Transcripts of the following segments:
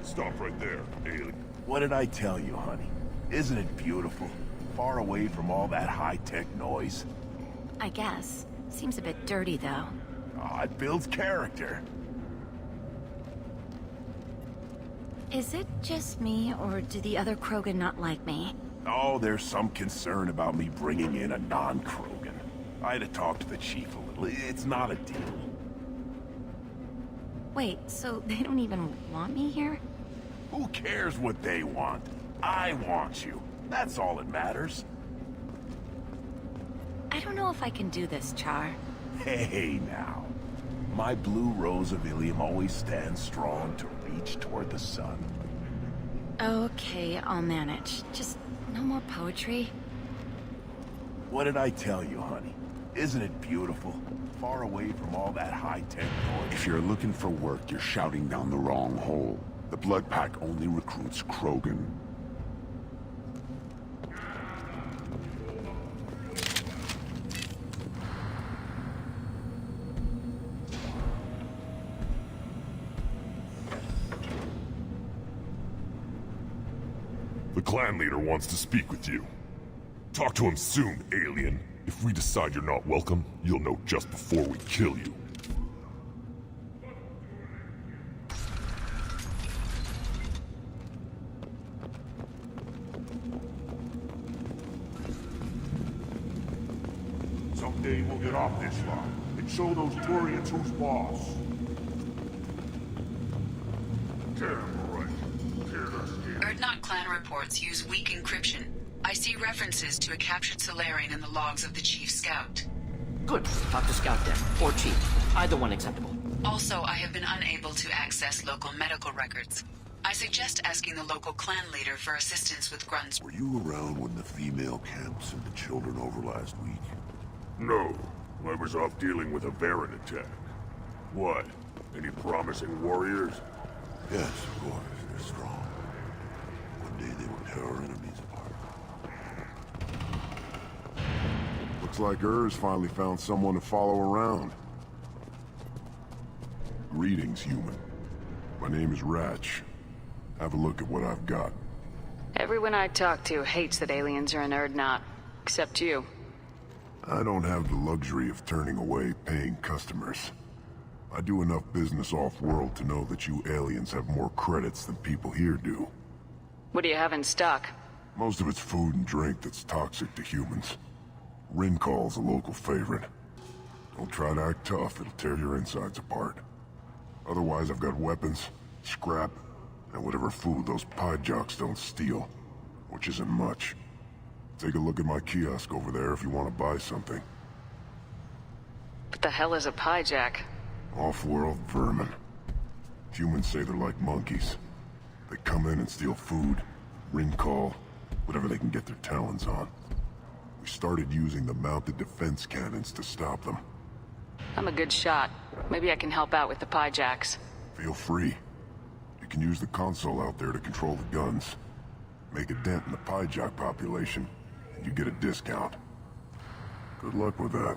Stop right there, alien. What did I tell you, honey? Isn't it beautiful? Far away from all that high-tech noise. I guess. Seems a bit dirty, though. Oh, it builds character. Is it just me, or do the other Krogan not like me? Oh, there's some concern about me bringing in a non-Krogan. I had to talk to the chief a little. It's not a deal. Wait, so they don't even want me here? Who cares what they want? I want you. That's all that matters. I don't know if I can do this, Char. Hey, now. My blue rose of Ilium always stands strong to reach toward the sun. Okay, I'll manage. Just no more poetry. What did I tell you, honey? Isn't it beautiful? Far away from all that high-tech noise. If you're looking for work, you're shouting down the wrong hole. The Blood Pack only recruits Krogan. The clan leader wants to speak with you. Talk to him soon, alien. If we decide you're not welcome, you'll know just before we kill you. Someday we'll get off this line and show those Turians who's boss. Damn right. Erdnot clan reports use weak encryption. I see references to a captured Solarian in the logs of the Chief Scout. Good. Talk to Scout then, or Chief. Either one acceptable. Also, I have been unable to access local medical records. I suggest asking the local clan leader for assistance with grunts. Were you around when the female camp sent the children over last week? No. I was off dealing with a Baron attack. What? Any promising warriors? Yes, of course. They're strong. One day they will tear our enemies apart. Looks like Urs finally found someone to follow around. Greetings, human. My name is Ratch. Have a look at what I've got. Everyone I talk to hates that aliens are in Erdnot. Except you. I don't have the luxury of turning away paying customers. I do enough business off-world to know that you aliens have more credits than people here do. What do you have in stock? Most of it's food and drink that's toxic to humans. Rincall's a local favorite. Don't try to act tough, it'll tear your insides apart. Otherwise, I've got weapons, scrap, and whatever food those pie jocks don't steal. Which isn't much. Take a look at my kiosk over there if you want to buy something. What the hell is a pie jack? Off-world vermin. Humans say they're like monkeys. They come in and steal food, Rincall, whatever they can get their talons on. We started using the mounted defense cannons to stop them. I'm a good shot. Maybe I can help out with the pie jacks. Feel free. You can use the console out there to control the guns. Make a dent in the pie jock population, and you get a discount. Good luck with that.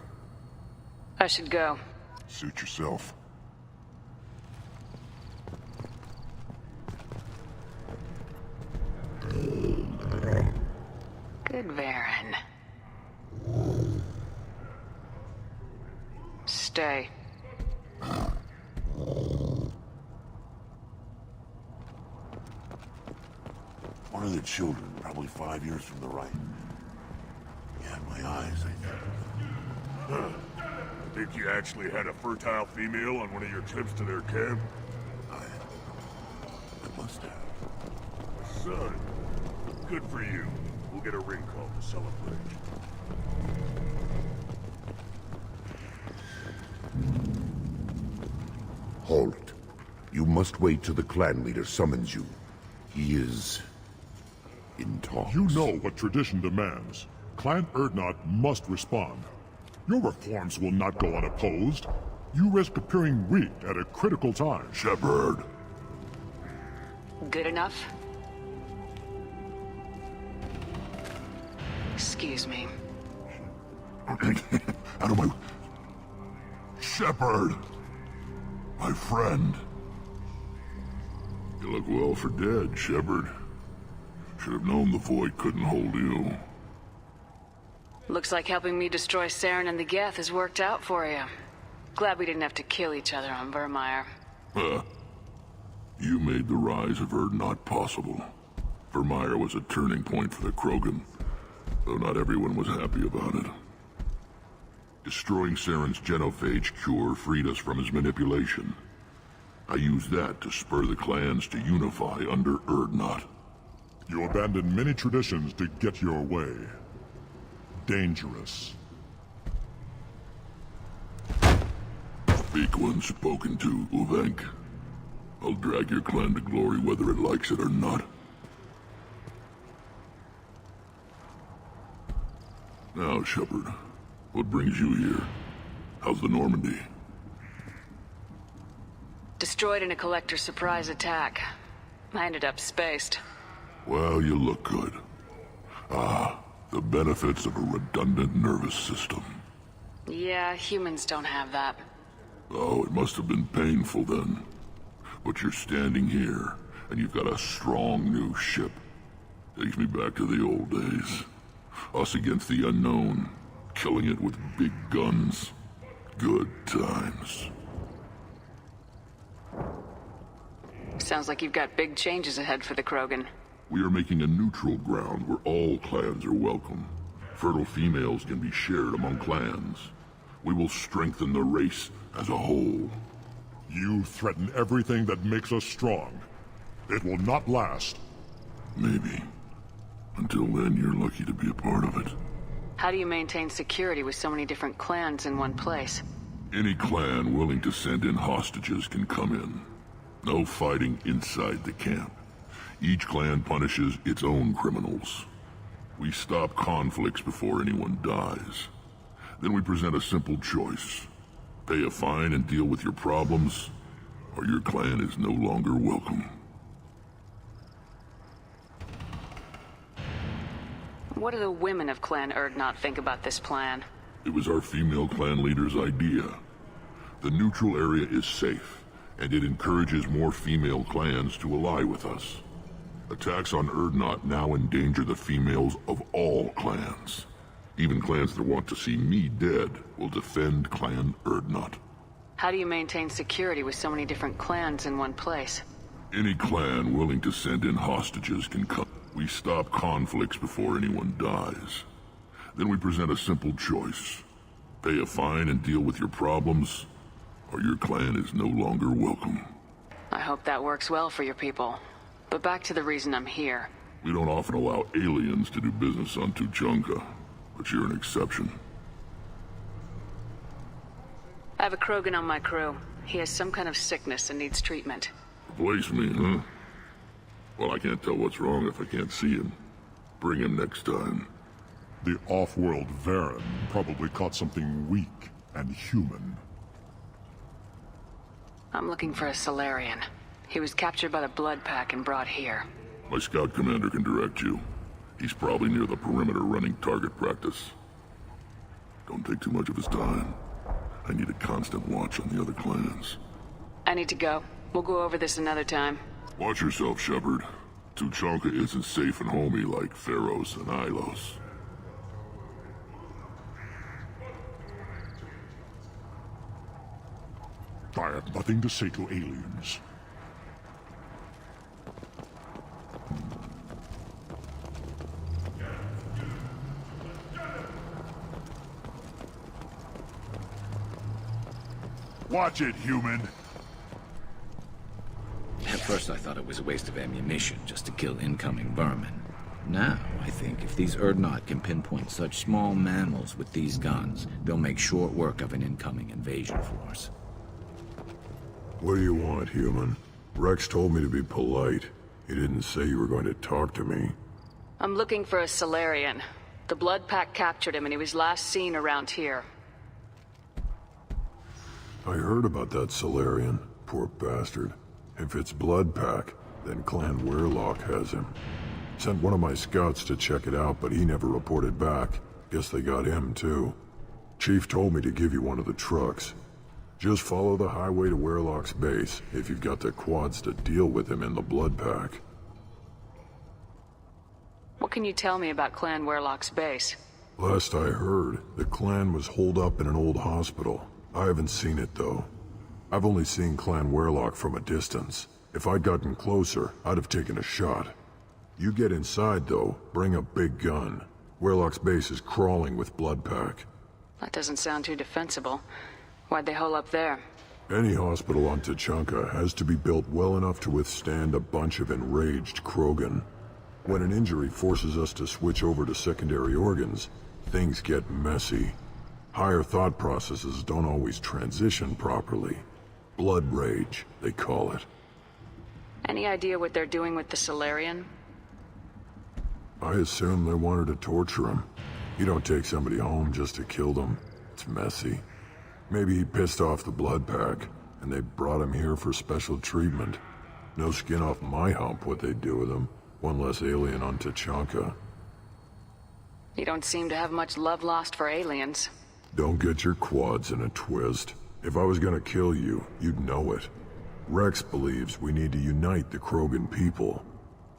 I should go. Suit yourself. Good Varen. Stay. One of their children, probably 5 years from the right. Yeah, my eyes, I think. Huh. Think you actually had a fertile female on one of your trips to their camp? I must have. Son, good for you. We'll get a ring call to celebrate. Halt. You must wait till the clan leader summons you. He is... in talks. You know what tradition demands. Clan Erdnot must respond. Your reforms will not go unopposed. You risk appearing weak at a critical time. Shepard. Good enough? Excuse me. Out of my... Shepard! My friend. You look well for dead, Shepard. Should have known the Void couldn't hold you. Looks like helping me destroy Saren and the Geth has worked out for you. Glad we didn't have to kill each other on Vermeer. Huh. You made the rise of Erdnot possible. Vermeer was a turning point for the Krogan, though not everyone was happy about it. Destroying Saren's genophage cure freed us from his manipulation. I used that to spur the clans to unify under Erdnot. You abandoned many traditions to get your way. Dangerous. Speak when spoken to, Uvenk. I'll drag your clan to glory whether it likes it or not. Now, Shepard, what brings you here? How's the Normandy? Destroyed in a collector surprise attack. I ended up spaced. Well, you look good. Ah, the benefits of a redundant nervous system. Yeah, humans don't have that. Oh, it must have been painful then. But you're standing here, and you've got a strong new ship. Takes me back to the old days. Us against the unknown, killing it with big guns. Good times. Sounds like you've got big changes ahead for the Krogan. We are making a neutral ground where all clans are welcome. Fertile females can be shared among clans. We will strengthen the race as a whole. You threaten everything that makes us strong. It will not last. Maybe. Until then, you're lucky to be a part of it. How do you maintain security with so many different clans in one place? Any clan willing to send in hostages can come in. No fighting inside the camp. Each clan punishes its own criminals. We stop conflicts before anyone dies. Then we present a simple choice. Pay a fine and deal with your problems, or your clan is no longer welcome. What do the women of Clan Erdnot think about this plan? It was our female clan leader's idea. The neutral area is safe, and it encourages more female clans to ally with us. Attacks on Erdnot now endanger the females of all clans. Even clans that want to see me dead will defend Clan Erdnot. How do you maintain security with so many different clans in one place? Any clan willing to send in hostages can come. We stop conflicts before anyone dies. Then we present a simple choice. Pay a fine and deal with your problems, or your clan is no longer welcome. I hope that works well for your people. But back to the reason I'm here. We don't often allow aliens to do business on Tuchanka, but you're an exception. I have a Krogan on my crew. He has some kind of sickness and needs treatment. Replace me, huh? Well, I can't tell what's wrong if I can't see him. Bring him next time. The off-world Varen probably caught something weak and human. I'm looking for a Solarian. He was captured by the Blood Pack and brought here. My scout commander can direct you. He's probably near the perimeter running target practice. Don't take too much of his time. I need a constant watch on the other clans. I need to go. We'll go over this another time. Watch yourself, Shepard. Tuchanka isn't safe and homey like Pharos and Ilos. I have nothing to say to aliens. Watch it, human. At first I thought it was a waste of ammunition just to kill incoming vermin. Now, I think if these Urdnot can pinpoint such small mammals with these guns, they'll make short work of an incoming invasion force. What do you want, human? Rex told me to be polite. He didn't say you were going to talk to me. I'm looking for a Solarian. The Blood Pack captured him and he was last seen around here. I heard about that Solarian. Poor bastard. If it's Blood Pack, then Clan Weirlock has him. Sent one of my scouts to check it out, but he never reported back. Guess they got him, too. Chief told me to give you one of the trucks. Just follow the highway to Weirlock's base, if you've got the quads to deal with him in the Blood Pack. What can you tell me about Clan Weirlock's base? Last I heard, the clan was holed up in an old hospital. I haven't seen it, though. I've only seen Clan Weirlock from a distance. If I'd gotten closer, I'd have taken a shot. You get inside, though, bring a big gun. Weirlock's base is crawling with Blood Pack. That doesn't sound too defensible. Why'd they hole up there? Any hospital on Tachanka has to be built well enough to withstand a bunch of enraged Krogan. When an injury forces us to switch over to secondary organs, things get messy. Higher thought processes don't always transition properly. Blood rage, they call it. Any idea what they're doing with the Solarian? I assume they wanted to torture him. You don't take somebody home just to kill them. It's messy. Maybe he pissed off the Blood Pack, and they brought him here for special treatment. No skin off my hump what they'd do with him. One less alien on Tachanka. You don't seem to have much love lost for aliens. Don't get your quads in a twist. If I was gonna kill you, you'd know it. Rex believes we need to unite the Krogan people.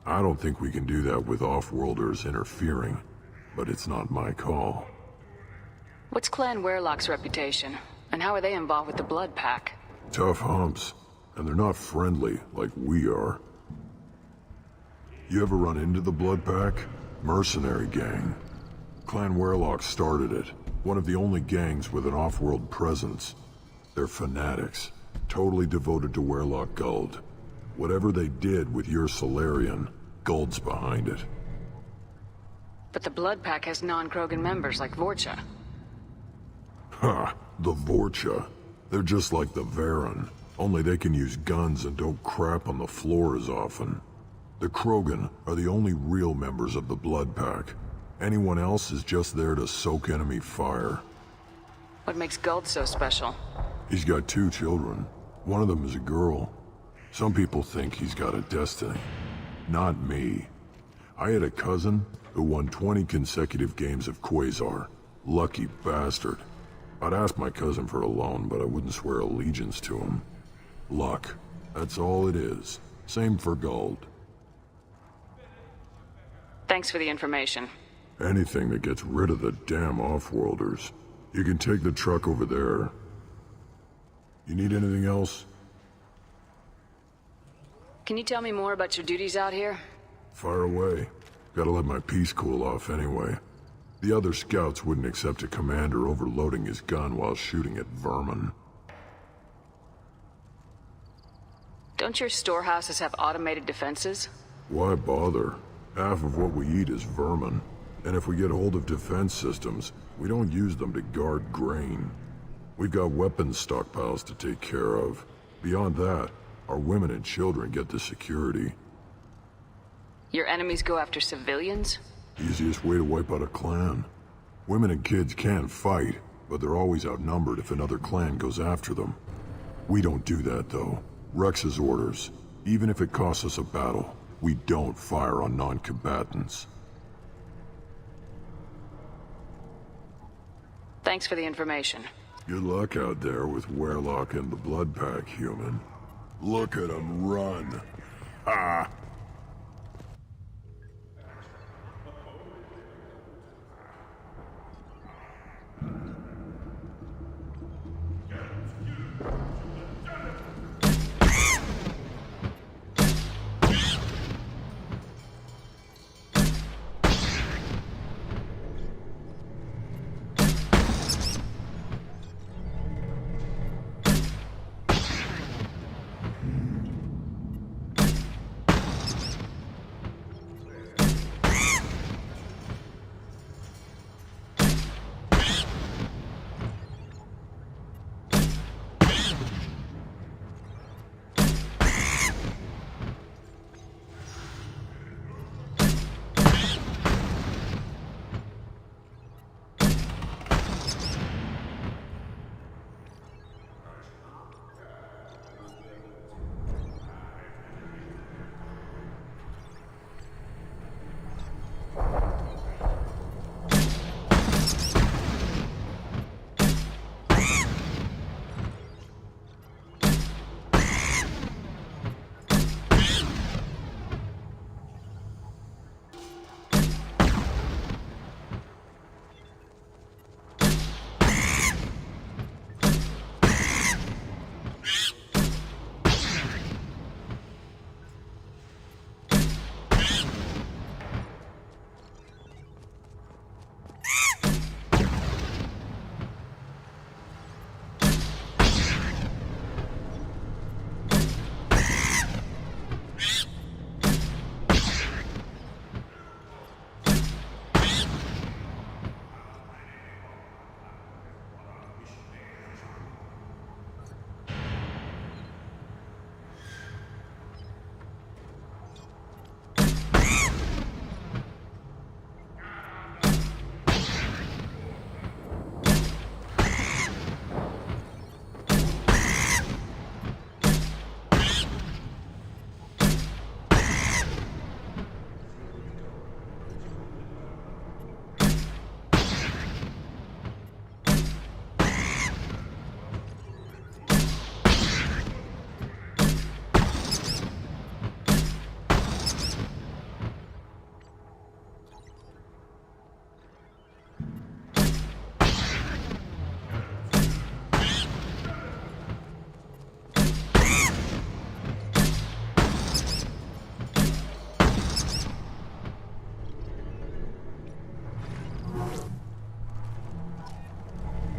I don't think we can do that with off-worlders interfering, but it's not my call. What's Clan Weirlock's reputation? And how are they involved with the Blood Pack? Tough humps, and they're not friendly like we are. You ever run into the Blood Pack? Mercenary gang. Clan Weirlock started it. One of the only gangs with an off-world presence. They're fanatics, totally devoted to Weirlock Guld. Whatever they did with your Solarian, Guld's behind it. But the Blood Pack has non-Krogan members like Vorcha. Ha! The Vorcha. They're just like the Varen, only they can use guns and don't crap on the floor as often. The Krogan are the only real members of the Blood Pack. Anyone else is just there to soak enemy fire. What makes Guld so special? He's got 2 children. One of them is a girl. Some people think he's got a destiny. Not me. I had a cousin who won 20 consecutive games of Quasar. Lucky bastard. I'd ask my cousin for a loan, but I wouldn't swear allegiance to him. Luck. That's all it is. Same for Guld. Thanks for the information. Anything that gets rid of the damn off-worlders. You can take the truck over there. You need anything else? Can you tell me more about your duties out here? Fire away. Gotta let my piece cool off anyway. The other scouts wouldn't accept a commander overloading his gun while shooting at vermin. Don't your storehouses have automated defenses? Why bother? Half of what we eat is vermin. And if we get hold of defense systems, we don't use them to guard grain. We've got weapons stockpiles to take care of. Beyond that, our women and children get the security. Your enemies go after civilians? Easiest way to wipe out a clan. Women and kids can fight, but they're always outnumbered if another clan goes after them. We don't do that, though. Rex's orders. Even if it costs us a battle, we don't fire on non-combatants. Thanks for the information. Good luck out there with Weirlock and the Blood Pack, human. Look at them run. Ah!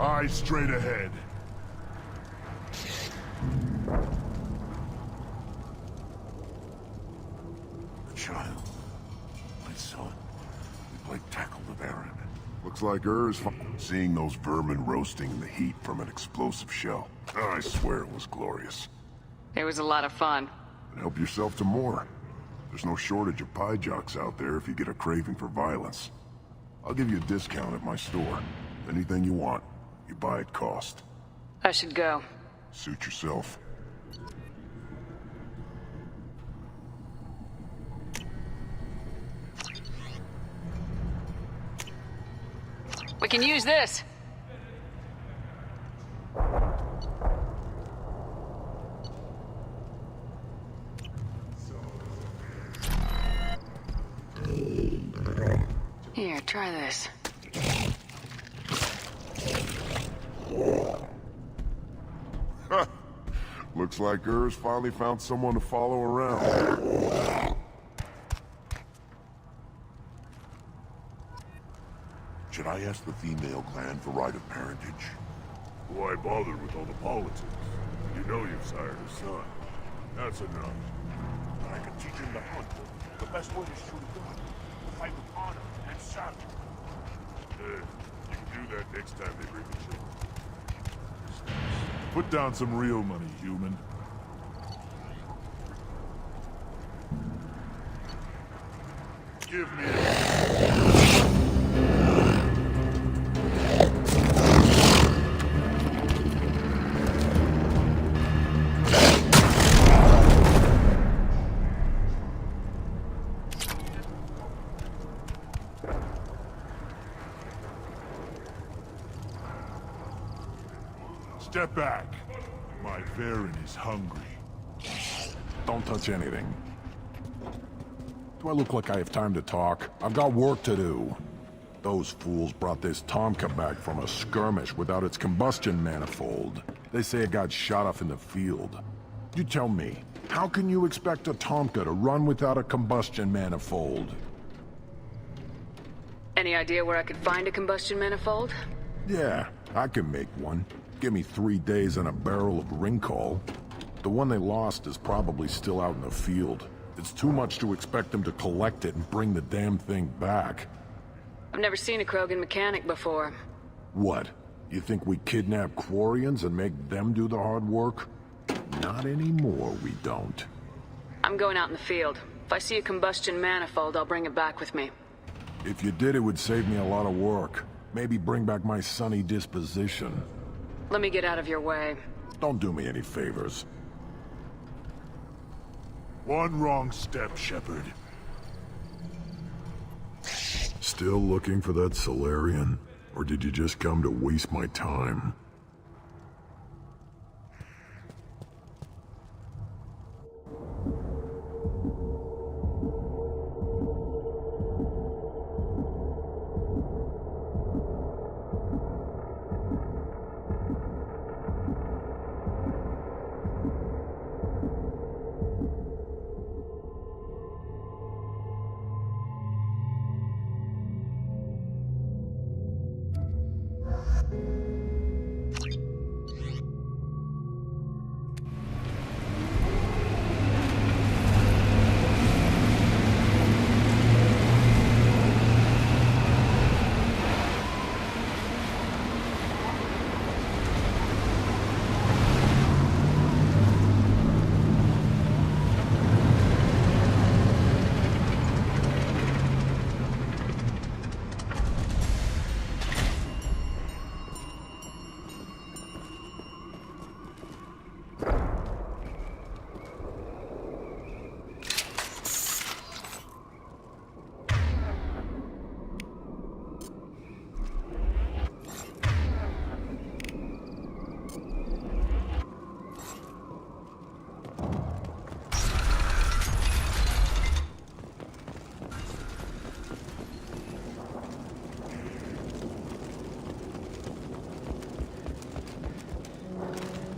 Eyes straight ahead. The child. My son. We played tackle the Baron. Looks like seeing those vermin roasting in the heat from an explosive shell. I swear it was glorious. It was a lot of fun. Help yourself to more. There's no shortage of pie jocks out there if you get a craving for violence. I'll give you a discount at my store. Anything you want, you buy at cost. I should go. Suit yourself. We can use this. Here, try this. Looks like Urs finally found someone to follow around. Should I ask the female clan for right of parentage? Why bother with all the politics? You know you've sired a son. That's enough. I can teach him to hunt. The best way to shoot a gun. Fight with honor and savage. You can do that next time they bring the children. Put down some real money, human. Give me a... Step back. My Baron is hungry. Don't touch anything. Do I look like I have time to talk? I've got work to do. Those fools brought this Tomka back from a skirmish without its combustion manifold. They say it got shot off in the field. You tell me, how can you expect a Tomka to run without a combustion manifold? Any idea where I could find a combustion manifold? Yeah, I can make one. Give me 3 days and a barrel of Ringcall. The one they lost is probably still out in the field. It's too much to expect them to collect it and bring the damn thing back. I've never seen a Krogan mechanic before. What? You think we kidnap Quarians and make them do the hard work? Not anymore, we don't. I'm going out in the field. If I see a combustion manifold, I'll bring it back with me. If you did, it would save me a lot of work. Maybe bring back my sunny disposition. Let me get out of your way. Don't do me any favors. One wrong step, Shepard. Still looking for that Solarian? Or did you just come to waste my time?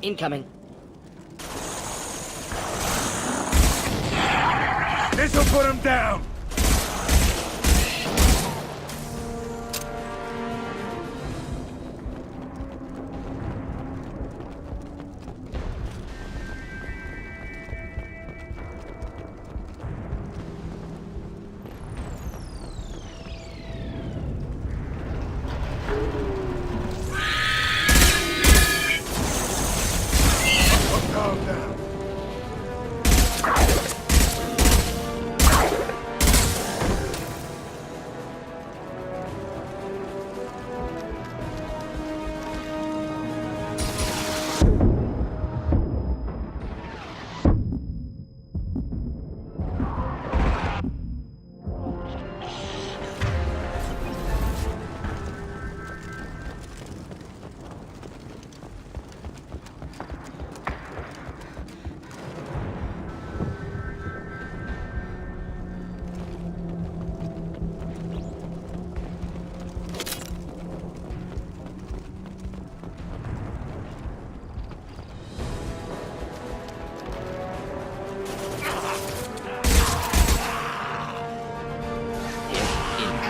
Incoming. This'll put him down!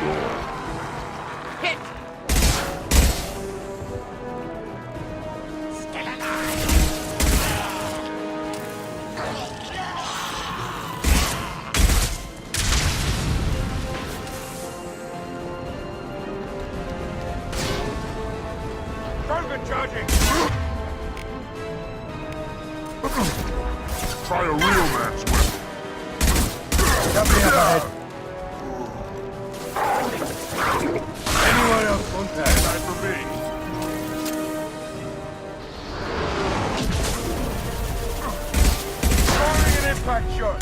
control. Hit! Try a real man's weapon. Anyone else on that side for me? Firing an impact shot.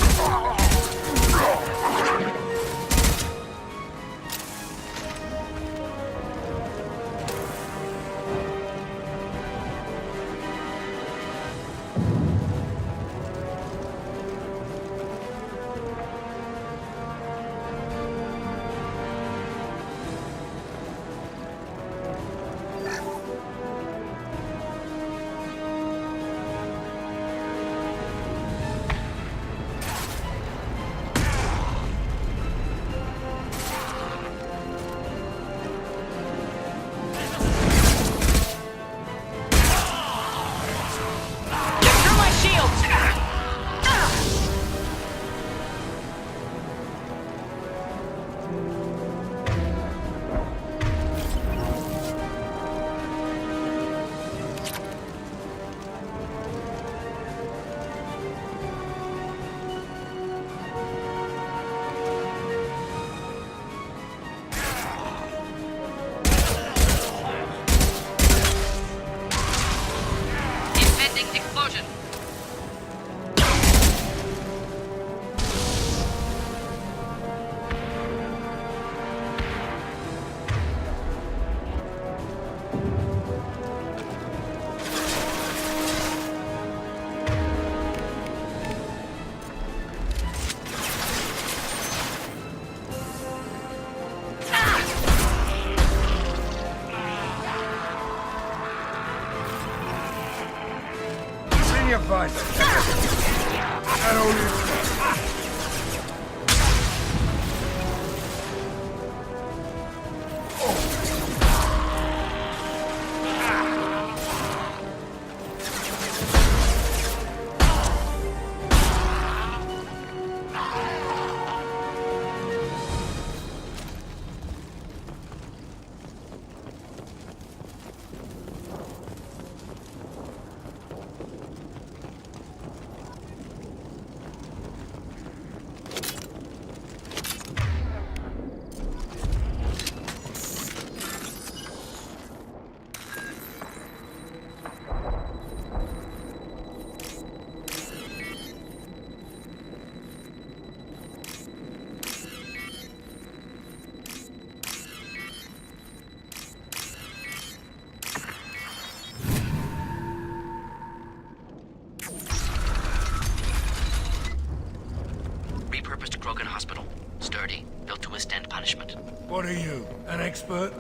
Repurposed Krogan Hospital. Sturdy, built to withstand punishment. What are you, an expert?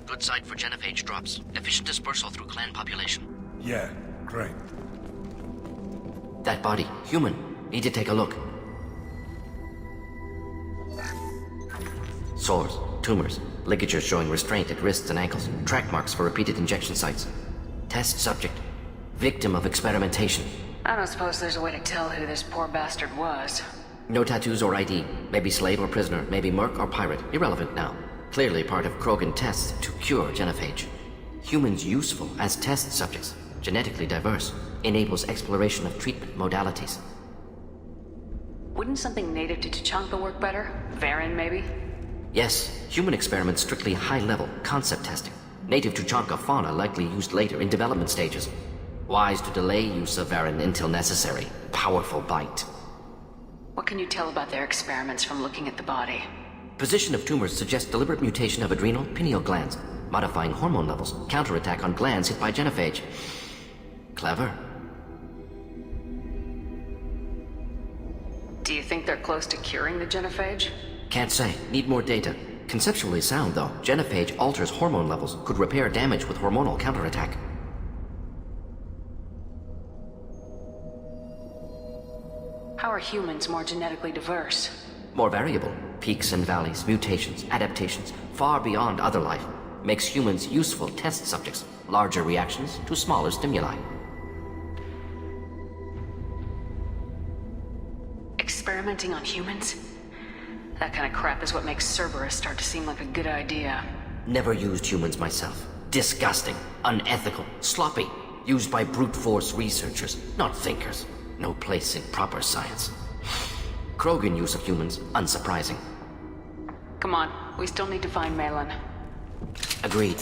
Good site for genophage drops. Efficient dispersal through clan population. Yeah, great. That body, human. Need to take a look. Sores, tumors, ligatures showing restraint at wrists and ankles, track marks for repeated injection sites. Test subject. Victim of experimentation. I don't suppose there's a way to tell who this poor bastard was. No tattoos or ID. Maybe slave or prisoner, maybe merc or pirate. Irrelevant now. Clearly part of Krogan tests to cure genophage. Humans useful as test subjects. Genetically diverse. Enables exploration of treatment modalities. Wouldn't something native to Tuchanka work better? Varen, maybe? Yes, human experiments strictly high-level concept testing. Native Tuchanka fauna likely used later in development stages. Wise to delay use of Varen until necessary. Powerful bite. What can you tell about their experiments from looking at the body? Position of tumors suggests deliberate mutation of adrenal, pineal glands, modifying hormone levels, counterattack on glands hit by genophage. Clever. Do you think they're close to curing the genophage? Can't say. Need more data. Conceptually sound, though. Genophage alters hormone levels, could repair damage with hormonal counterattack. How are humans more genetically diverse? More variable. Peaks and valleys, mutations, adaptations, far beyond other life, makes humans useful test subjects, larger reactions to smaller stimuli. Experimenting on humans? That kind of crap is what makes Cerberus start to seem like a good idea. Never used humans myself. Disgusting, unethical, sloppy. Used by brute force researchers, not thinkers. No place in proper science. Krogan use of humans, unsurprising. Come on, we still need to find Malin. Agreed.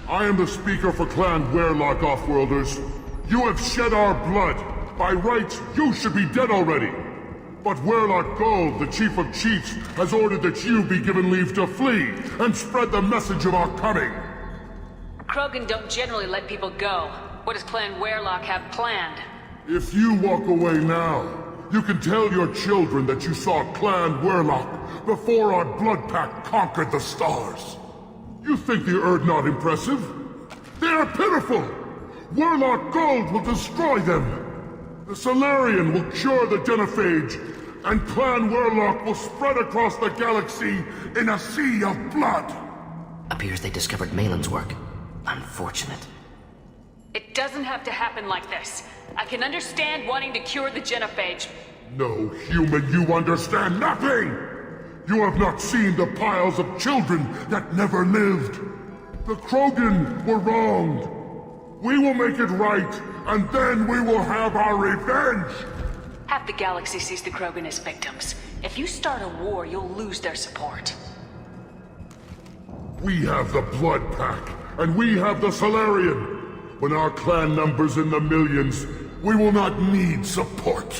I am the speaker for Clan Werlock, Offworlders. You have shed our blood. By rights, you should be dead already. But Werlock Gold, the Chief of Chiefs, has ordered that you be given leave to flee and spread the message of our coming. Krogan don't generally let people go. What does Clan Werlock have planned? If you walk away now, you can tell your children that you saw Clan Werlock before our blood pact conquered the stars. You think the Erd not impressive? They are pitiful! Werlock Gold will destroy them! The Solarian will cure the genophage, and Clan Werlock will spread across the galaxy in a sea of blood! Appears they discovered Malin's work. Unfortunate. It doesn't have to happen like this. I can understand wanting to cure the genophage. No, human, you understand nothing! You have not seen the piles of children that never lived. The Krogan were wronged. We will make it right, and then we will have our revenge! Half the galaxy sees the Krogan as victims. If you start a war, you'll lose their support. We have the Blood Pack, and we have the Solarian. When our clan numbers in the millions, we will not need support.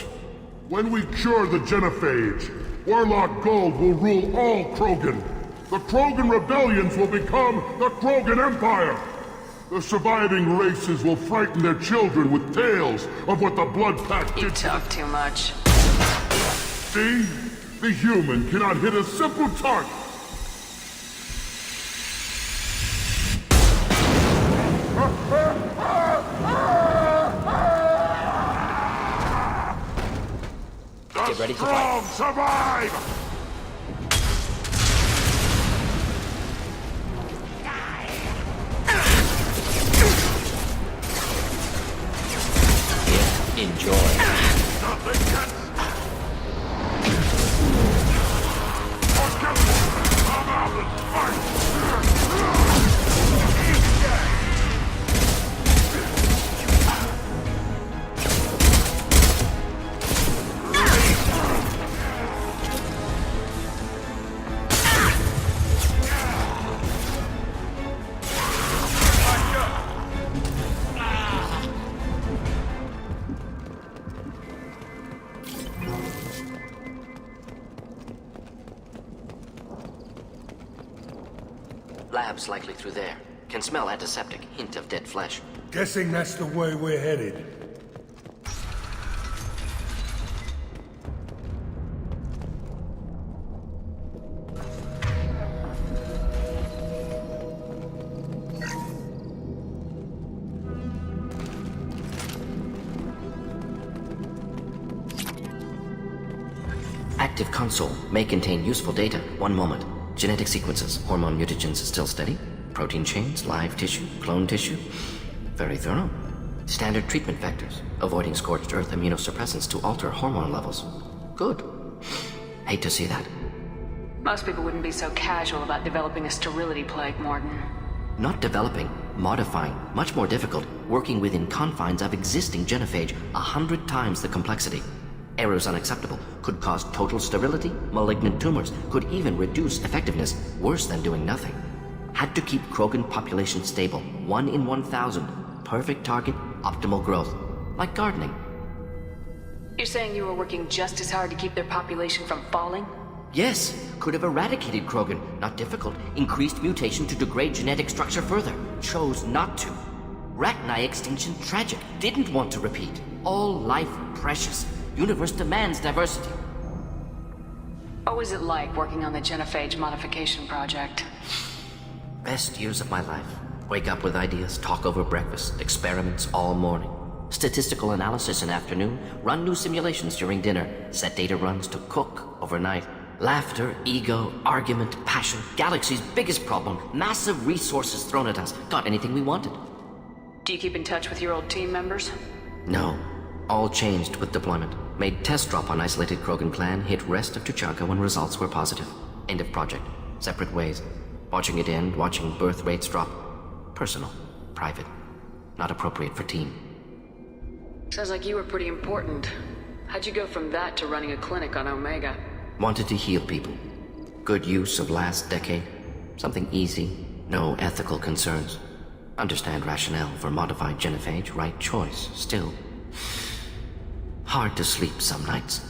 When we cure the genophage, Werlock Gold will rule all Krogan. The Krogan rebellions will become the Krogan Empire. The surviving races will frighten their children with tales of what the Blood Pact did. You talk too much. See? The human cannot hit a simple target. Get ready to fight. Survive! Enjoy. Nothing can... Come out and fight! Lab's likely through there. Can smell antiseptic, hint of dead flesh. Guessing that's the way we're headed. Active console may contain useful data. One moment. Genetic sequences, hormone mutagens still steady. Protein chains, live tissue, clone tissue. Very thorough. Standard treatment vectors, avoiding scorched earth immunosuppressants to alter hormone levels. Good. Hate to see that. Most people wouldn't be so casual about developing a sterility plague, Mordin. Not developing, modifying, much more difficult, working within confines of existing genophage, 100 times the complexity. Errors unacceptable, could cause total sterility, malignant tumors, could even reduce effectiveness, worse than doing nothing. Had to keep Krogan population stable, 1 in 1,000. Perfect target, optimal growth. Like gardening. You're saying you were working just as hard to keep their population from falling? Yes, could have eradicated Krogan, not difficult. Increased mutation to degrade genetic structure further. chose not to. Rachni extinction tragic, didn't want to repeat. All life precious. Universe demands diversity. What was it like working on the genophage modification project? Best years of my life. Wake up with ideas, talk over breakfast, experiments all morning. Statistical analysis in afternoon, run new simulations during dinner, set data runs to cook overnight. Laughter, ego, argument, passion, galaxy's biggest problem, massive resources thrown at us. Got anything we wanted. Do you keep in touch with your old team members? No. All changed with deployment. Made test drop on isolated Krogan clan, hit rest of Tuchanka when results were positive. End of project. Separate ways. Watching it end, watching birth rates drop. Personal. Private. Not appropriate for team. Sounds like you were pretty important. How'd you go from that to running a clinic on Omega? Wanted to heal people. Good use of last decade. Something easy. No ethical concerns. Understand rationale for modified genophage, right choice. Still. Hard to sleep some nights.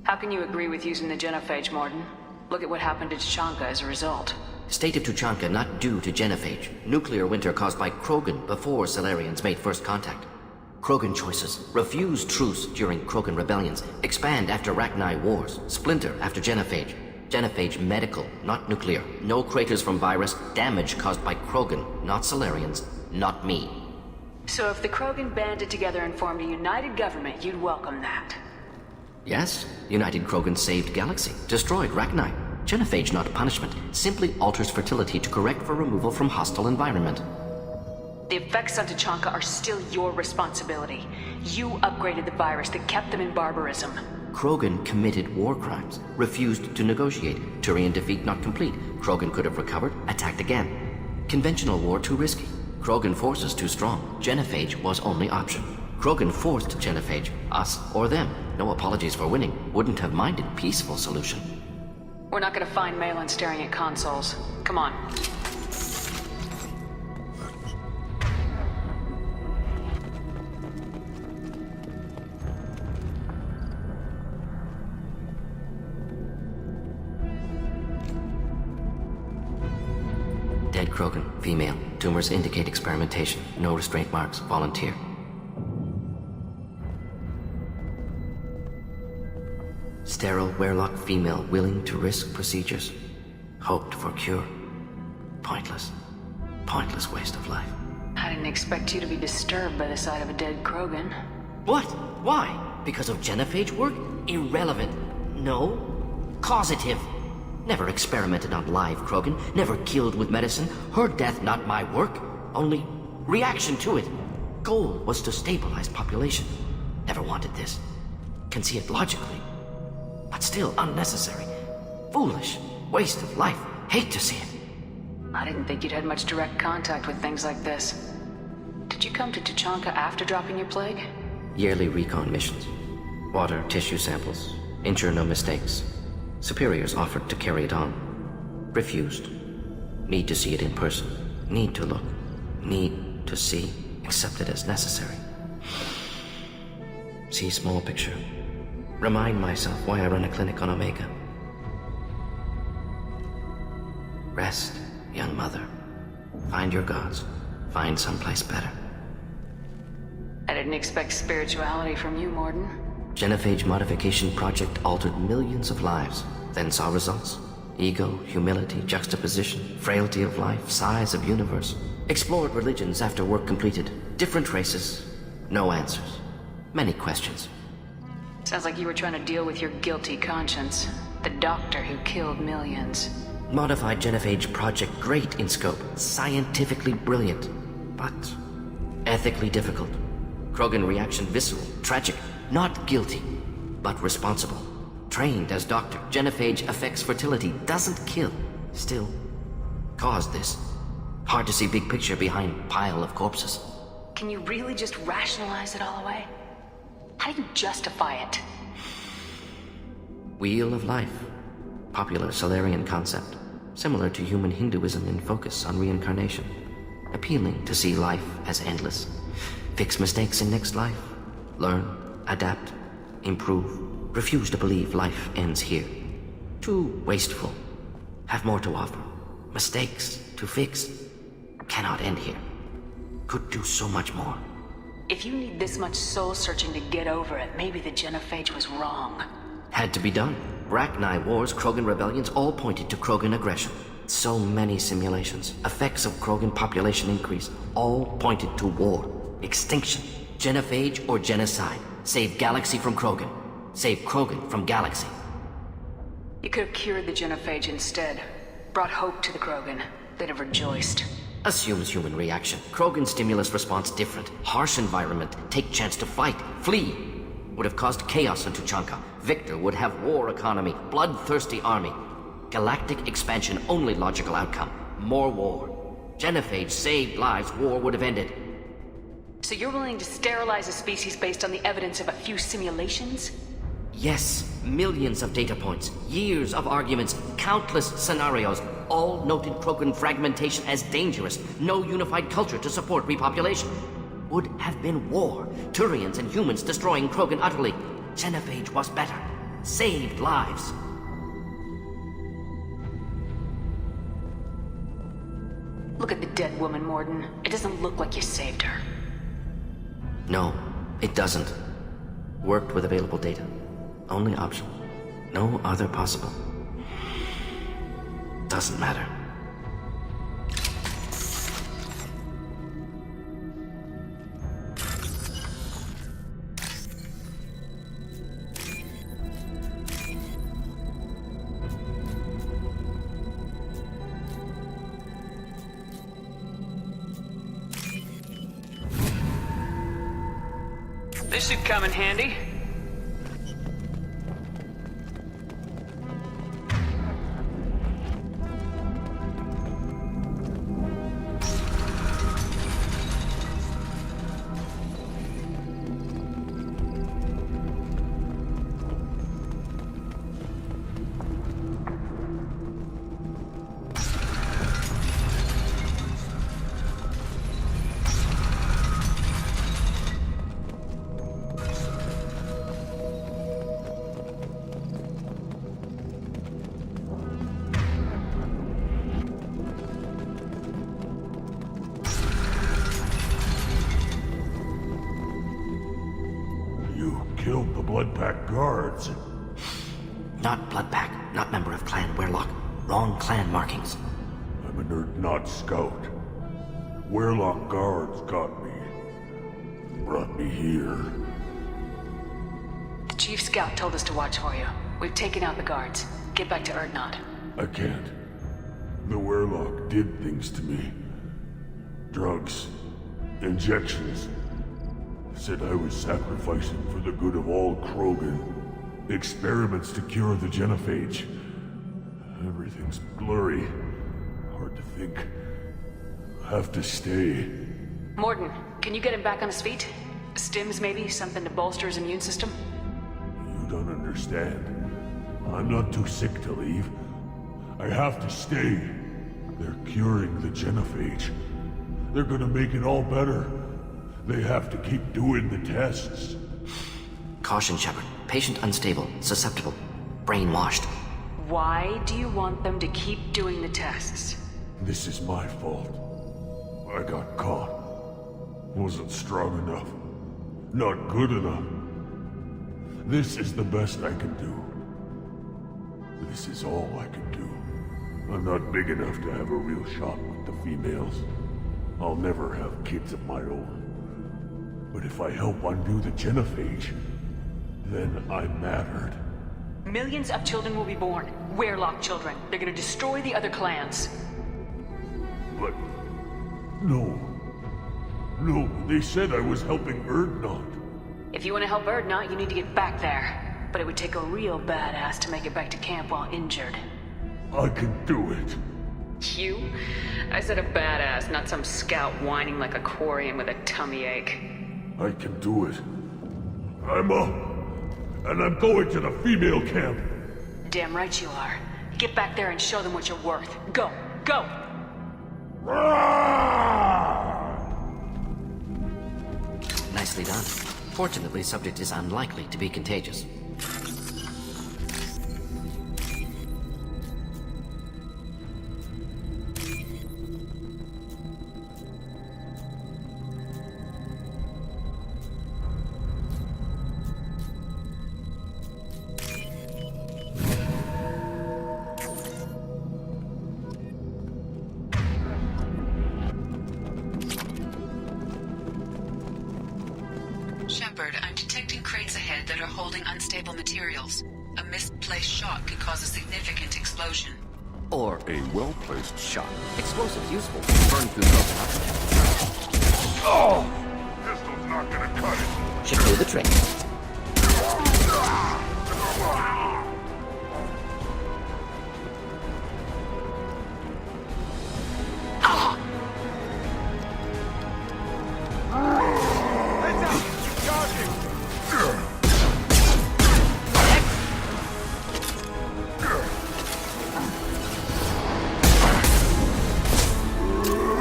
How can you agree with using the genophage, Mordin? Look at what happened to Tuchanka as a result. State of Tuchanka not due to genophage. Nuclear winter caused by Krogan before Salarians made first contact. Krogan choices. Refuse truce during Krogan rebellions. Expand after Rachni wars. Splinter after genophage. Genophage medical, not nuclear. No craters from virus. Damage caused by Krogan, not Salarians. Not me. So if the Krogan banded together and formed a united government, you'd welcome that? Yes. United Krogan saved Galaxy. Destroyed Rachni. Genophage not punishment. Simply alters fertility to correct for removal from hostile environment. The effects on Tuchanka are still your responsibility. You upgraded the virus that kept them in barbarism. Krogan committed war crimes. Refused to negotiate. Turian defeat not complete. Krogan could have recovered, attacked again. Conventional war too risky. Krogan forces too strong. Genophage was only option. Krogan forced genophage. Us or them. No apologies for winning. Wouldn't have minded peaceful solution. We're not gonna find Malin staring at consoles. Come on. Dead Krogan, female. Tumors indicate experimentation. No restraint marks. Volunteer. Sterile Werelock female willing to risk procedures. Hoped for cure. Pointless. Pointless waste of life. I didn't expect you to be disturbed by the sight of a dead Krogan. What? Why? Because of genophage work? Irrelevant. No. Causative. Never experimented on live Krogan. Never killed with medicine. Her death not my work. Only reaction to it. Goal was to stabilize population. Never wanted this. Can see it logically. But still unnecessary. Foolish. Waste of life. Hate to see it. I didn't think you'd had much direct contact with things like this. Did you come to Tuchanka after dropping your plague? Yearly recon missions. Water, tissue samples. Ensure no mistakes. Superiors offered to carry it on. Refused. Need to see it in person. Need to look. Need to see. Accepted as necessary. See small picture. Remind myself why I run a clinic on Omega. Rest, young mother. Find your gods. Find someplace better. I didn't expect spirituality from you, Mordin. Genophage modification project altered millions of lives. Then saw results. Ego, humility, juxtaposition, frailty of life, size of universe. Explored religions after work completed. Different races. No answers. Many questions. Sounds like you were trying to deal with your guilty conscience. The doctor who killed millions. Modified genophage project great in scope. Scientifically brilliant. But ethically difficult. Krogan reaction visceral, tragic. Not guilty, but responsible. Trained as doctor. Genophage affects fertility. Doesn't kill. Still. Caused this. Hard to see big picture behind pile of corpses. Can you really just rationalize it all away? How do you justify it? Wheel of life. Popular Salarian concept. Similar to human Hinduism in focus on reincarnation. Appealing to see life as endless. Fix mistakes in next life. Learn, adapt, improve. Refuse to believe life ends here. Too wasteful. Have more to offer. Mistakes to fix. cannot end here. Could do so much more. If you need this much soul-searching to get over it, maybe the genophage was wrong. Had to be done. Rachni wars, Krogan rebellions, all pointed to Krogan aggression. So many simulations, effects of Krogan population increase, all pointed to war, extinction, genophage or genocide. Save galaxy from Krogan. Save Krogan from galaxy. You could have cured the genophage instead. Brought hope to the Krogan. They'd have rejoiced. Assumes human reaction. Krogan stimulus response different. Harsh environment. Take chance to fight. Flee. Would have caused chaos in Tuchanka. Victor would have war economy. Bloodthirsty army. Galactic expansion only logical outcome. More war. Genophage saved lives. War would have ended. So you're willing to sterilize a species based on the evidence of a few simulations? Yes, millions of data points, years of arguments, countless scenarios, all noted Krogan fragmentation as dangerous, no unified culture to support repopulation. Would have been war, Turians and humans destroying Krogan utterly. Genophage was better, saved lives. Look at the dead woman, Mordin. It doesn't look like you saved her. No, it doesn't. Worked with available data. Only option. No other possible. Doesn't matter. This should come in handy. Killed the Blood Pack guards. Not Blood Pack, not member of Clan Werlock. Wrong clan markings. I'm an Urdnot scout. Werlock guards got me. Brought me here. The Chief Scout told us to watch for you. We've taken out the guards. Get back to Urdnot. I can't. The Werlock did things to me. Drugs. Injections. Said I was sacrificing for the good of all Krogan. Experiments to cure the genophage. Everything's blurry. Hard to think. Have to stay. Mordin, can you get him back on his feet? Stims maybe? Something to bolster his immune system? You don't understand. I'm not too sick to leave. I have to stay. They're curing the genophage. They're gonna make it all better. They have to keep doing the tests. Caution, Shepard. Patient unstable, susceptible, brainwashed. Why do you want them to keep doing the tests? This is my fault. I got caught. Wasn't strong enough. Not good enough. This is the best I can do. This is all I can do. I'm not big enough to have a real shot with the females. I'll never have kids of my own. But if I help undo the genophage, then I'm mattered. Millions of children will be born. Werlock children. They're gonna destroy the other clans. But... No. No, they said I was helping Urdnot. If you want to help Urdnot, you need to get back there. But it would take a real badass to make it back to camp while injured. I can do it. You? I said a badass, not some scout whining like a quarian with a tummy ache. I can do it. I'm up. And I'm going to the female camp. Damn right you are. Get back there and show them what you're worth. Go! Go! Nicely done. Fortunately, subject is unlikely to be contagious. Shepard, I'm detecting crates ahead that are holding unstable materials. A misplaced shot could cause a significant explosion. Or A well-placed shot. explosives useful. Burn through broken Pistol's not gonna cut it. should do the trick.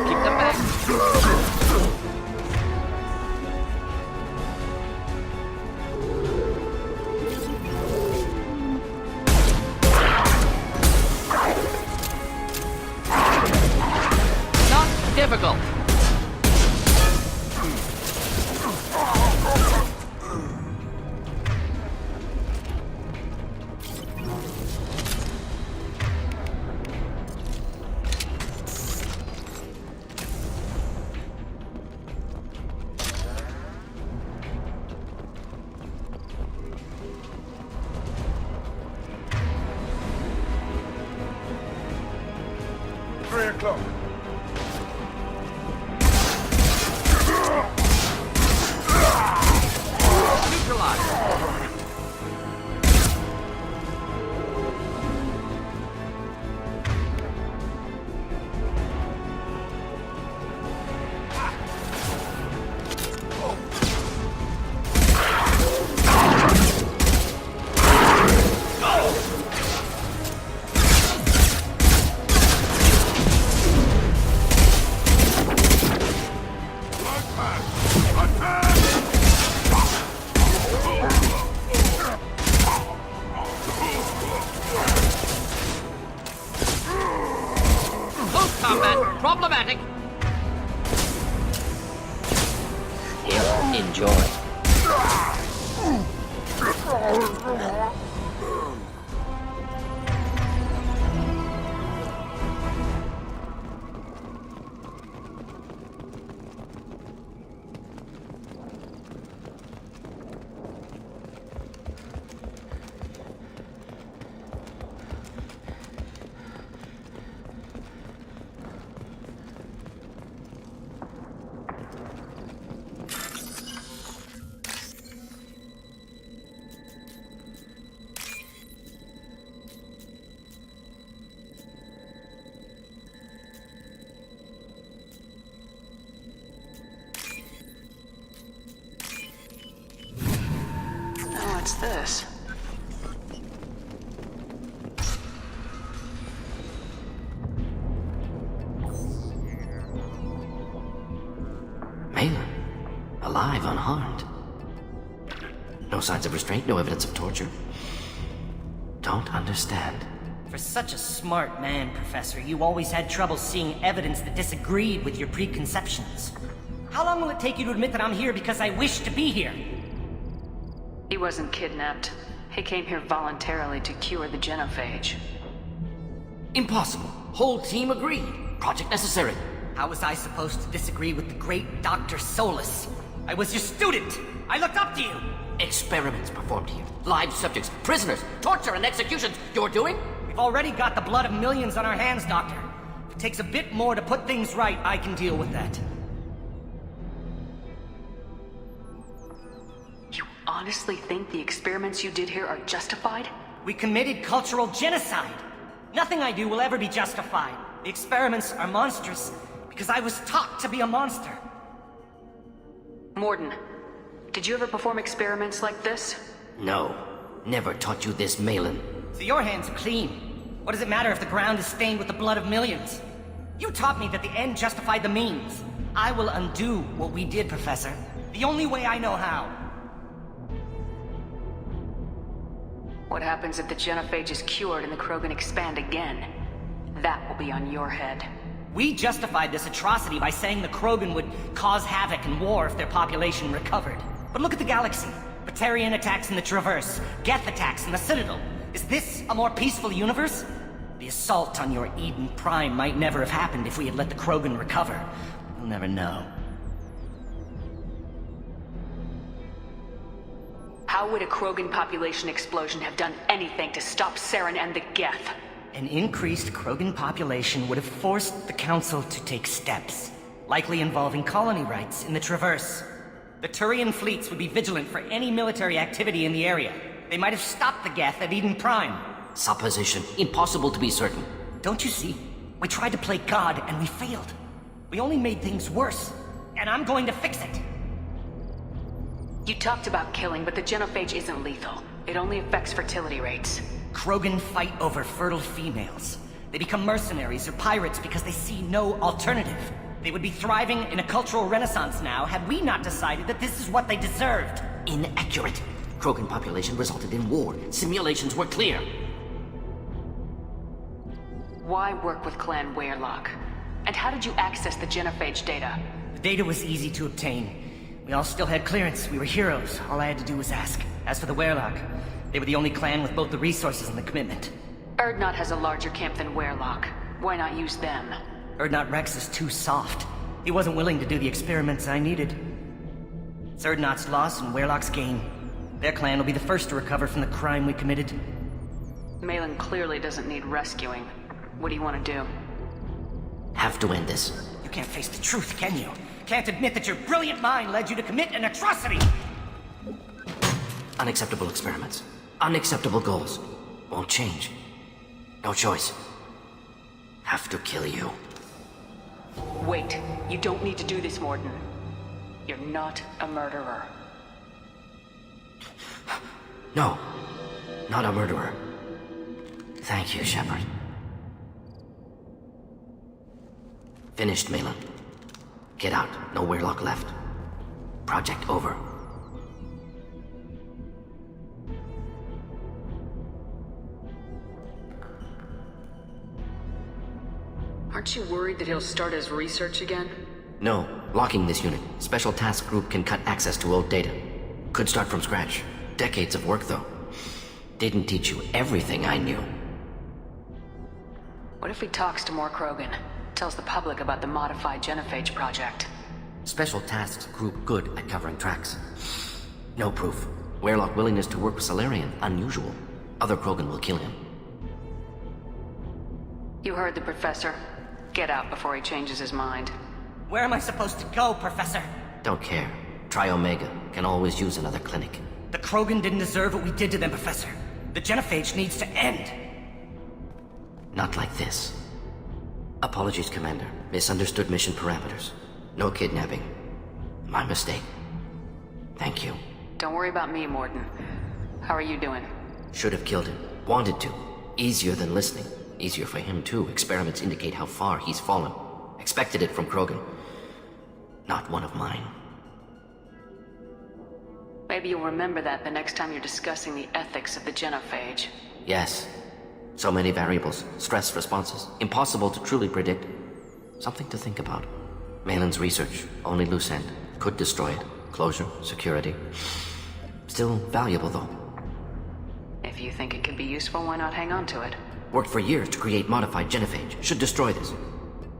Keep them back. Not difficult. Close combat, problematic. Here, enjoy. What's this? Malin, alive, unharmed. No signs of restraint, no evidence of torture. Don't understand. For such a smart man, Professor, you always had trouble seeing evidence that disagreed with your preconceptions. How long will it take you to admit that I'm here because I wish to be here? He wasn't kidnapped. He came here voluntarily to cure the genophage. Impossible. Whole team agreed. Project necessary. How was I supposed to disagree with the great Dr. Solus? I was your student! I looked up to you! Experiments performed here. Live subjects, prisoners, torture and executions. You're doing? We've already got the blood of millions on our hands, Doctor. If it takes a bit more to put things right, I can deal with that. You honestly think the experiments you did here are justified? We committed cultural genocide. Nothing I do will ever be justified. The experiments are monstrous because I was taught to be a monster. Mordin, did you ever perform experiments like this? No. Never taught you this, Malin. So your hands are clean. What does it matter if the ground is stained with the blood of millions? You taught me that the end justified the means. I will undo what we did, Professor. The only way I know how. What happens if the genophage is cured and the Krogan expand again? That will be on your head. We justified this atrocity by saying the Krogan would cause havoc and war if their population recovered. But look at the galaxy. Batarian attacks in the Traverse, Geth attacks in the Citadel. Is this a more peaceful universe? The assault on your Eden Prime might never have happened if we had let the Krogan recover. We'll never know. How would a Krogan population explosion have done anything to stop Saren and the Geth? An increased Krogan population would have forced the Council to take steps, likely involving colony rights in the Traverse. The Turian fleets would be vigilant for any military activity in the area. They might have stopped the Geth at Eden Prime. Supposition. Impossible to be certain. Don't you see? We tried to play God and we failed. We only made things worse, and I'm going to fix it. You talked about killing, but the genophage isn't lethal. It only affects fertility rates. Krogan fight over fertile females. They become mercenaries or pirates because they see no alternative. They would be thriving in a cultural renaissance now had we not decided that this is what they deserved. Inaccurate. Krogan population resulted in war. Simulations were clear. Why work with Clan Weyrloc? And how did you access the genophage data? The data was easy to obtain. We all still had clearance. We were heroes. All I had to do was ask. As for the Weyrloc, they were the only clan with both the resources and the commitment. Urdnot has a larger camp than Weyrloc. Why not use them? Urdnot Rex is too soft. He wasn't willing to do the experiments I needed. It's Urdnot's loss and Weyrloc's gain. Their clan will be the first to recover from the crime we committed. Malin clearly doesn't need rescuing. What do you want to do? Have to end this. You can't face the truth, can you? Can't admit that your brilliant mind led you to commit an atrocity! Unacceptable experiments. Unacceptable goals. Won't change. No choice. Have to kill you. Wait. You don't need to do this, Mordin. You're not a murderer. No. Not a murderer. Thank you, Shepard. Finished, Malin. Get out. No Weyrloc left. Project over. Aren't you worried that he'll start his research again? No. Locking this unit. Special task group can cut access to old data. Could start from scratch. Decades of work, though. Didn't teach you everything I knew. What if he talks to more Krogan? Tells the public about the modified genophage project? Special tasks group good at covering tracks. No proof. Weyrloc willingness to work with Salarian, unusual. Other Krogan will kill him. You heard the professor. Get out before he changes his mind. Where am I supposed to go, Professor? Don't care. Try Omega. Can always use another clinic. The Krogan didn't deserve what we did to them, Professor. The genophage needs to end. Not like this. Apologies, Commander. Misunderstood mission parameters. No kidnapping. My mistake. Thank you. Don't worry about me, Mordin. How are you doing? Should have killed him. Wanted to. Easier than listening. Easier for him, too. Experiments indicate how far he's fallen. Expected it from Krogan. Not one of mine. Maybe you'll remember that the next time you're discussing the ethics of the genophage. Yes. So many variables. Stress responses. Impossible to truly predict. Something to think about. Malin's research. Only loose end. Could destroy it. Closure. Security. Still valuable, though. If you think it could be useful, why not hang on to it? Worked for years to create modified genophage. Should destroy this.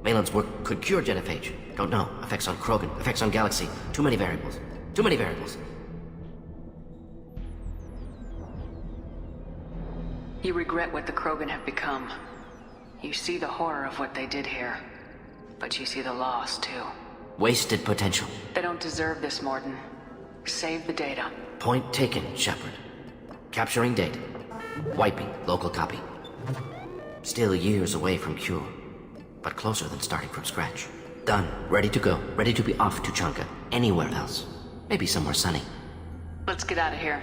Malin's work could cure genophage. Don't know. Effects on Krogan. Effects on Galaxy. Too many variables. Too many variables. You regret what the Krogan have become. You see the horror of what they did here. But you see the loss, too. Wasted potential. They don't deserve this, Mordin. Save the data. Point taken, Shepard. Capturing data. Wiping local copy. Still years away from cure. But closer than starting from scratch. Done. Ready to go. Ready to be off to Chanka. Anywhere else. Maybe somewhere sunny. Let's get out of here.